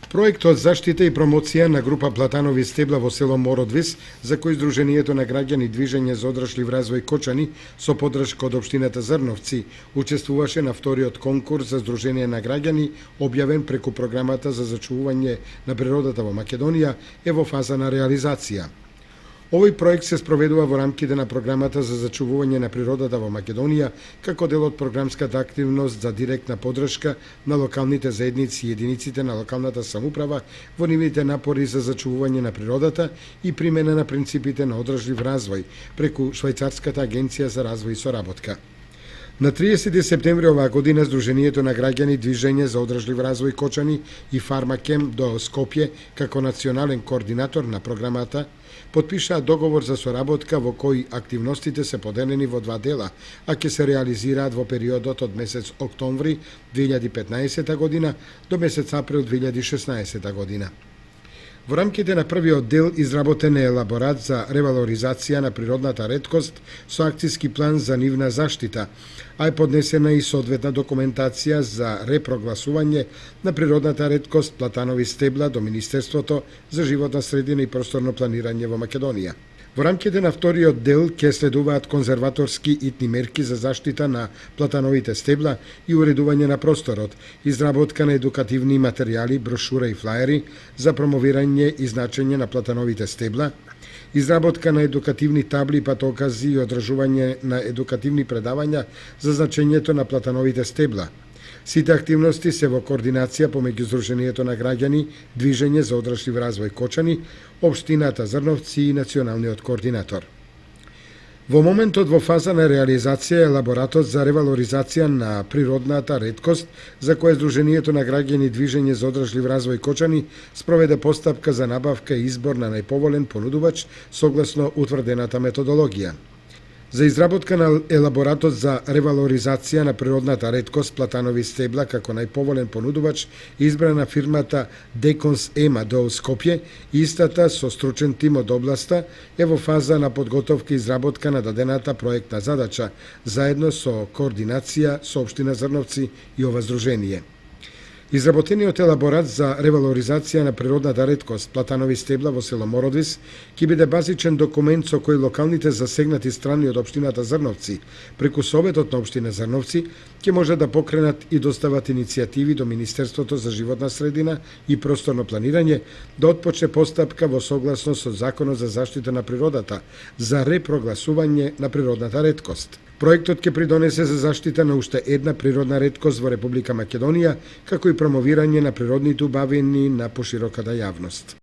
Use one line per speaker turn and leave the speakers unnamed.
Проектот заштита и промоција на група платанови стебла во село Мородвис, за кој Сдруженијето на граѓани Движење за одрашлив развој Кочани со поддршка од општината Зрновци учествуваше на вториот конкурс за Сдружение на граѓани објавен преку програмата за зачувување на природата во Македонија е во фаза на реализација. Овој проект се спроведува во рамките на програмата за зачувување на природата во Македонија како дел од програмската активност за директна поддршка на локалните заедници и единиците на локалната самоуправа во нивните напори за зачувување на природата и примена на принципите на одржлив развој преку Швајцарската агенција за развој и соработка. На 30 септември оваа година Сдруженијето на граѓани Движење за одржлив развој Кочани и Фармакем до Скопје како национален координатор на програмата потпишаа договор за соработка во кој активностите се поделени во два дела, а ќе се реализираат во периодот од месец октомври 2015 година до месец април 2016 година. Во рамките на првиот дел изработен е елаборат за ревалоризација на природната реткост со акциски план за нивна заштита, а е поднесена и соодветна документација за репрогласување на природната реткост платанови стебла до Министерството за животна средина и просторно планирање во Македонија. Во рамките на вториот дел ќе следуваат конзерваторски итни мерки за заштита на платановите стебла и уредување на просторот, изработка на едукативни материјали, брошура и флаери за промовирање и значење на платановите стебла, изработка на едукативни табли, патокази и одржување на едукативни предавања за значењето на платановите стебла. Сите активности се во координација помеѓу Сдруженијето на граѓани Движење за одрашлив развој Кочани, општината Зрновци и националниот координатор. Во моментот во фаза на реализација е елаборатот за ревалоризација на природната реткост, за која Сдруженијето на граѓани Движење за одрашлив развој Кочани спроведе постапка за набавка и избор на најповолен понудувач согласно утврдената методологија. За изработка на елаборатот за ревалоризација на природната реткост платанови стебла како најповолен понудувач избрана фирмата Деконс Ема до Скопје, истата со стручен тим од областа е во фаза на подготовка и изработка на дадената проектна задача, заедно со координација со општина Зрновци и ова здружение. Изработениот елаборат за ревалоризација на природната реткост платанови стебла во село Мородвис ќе биде базичен документ со кој локалните засегнати страни од општината Зрновци преку Советот на општина Зрновци ќе може да покренат и достават иницијативи до Министерството за животна средина и просторно планирање да отпочне постапка во согласност со Законот за заштита на природата за репрогласување на природната реткост. Проектот ќе придонесе за заштита на уште една природна реткост во Република Македонија, како и промовирање на природните убавини на пошироката јавност.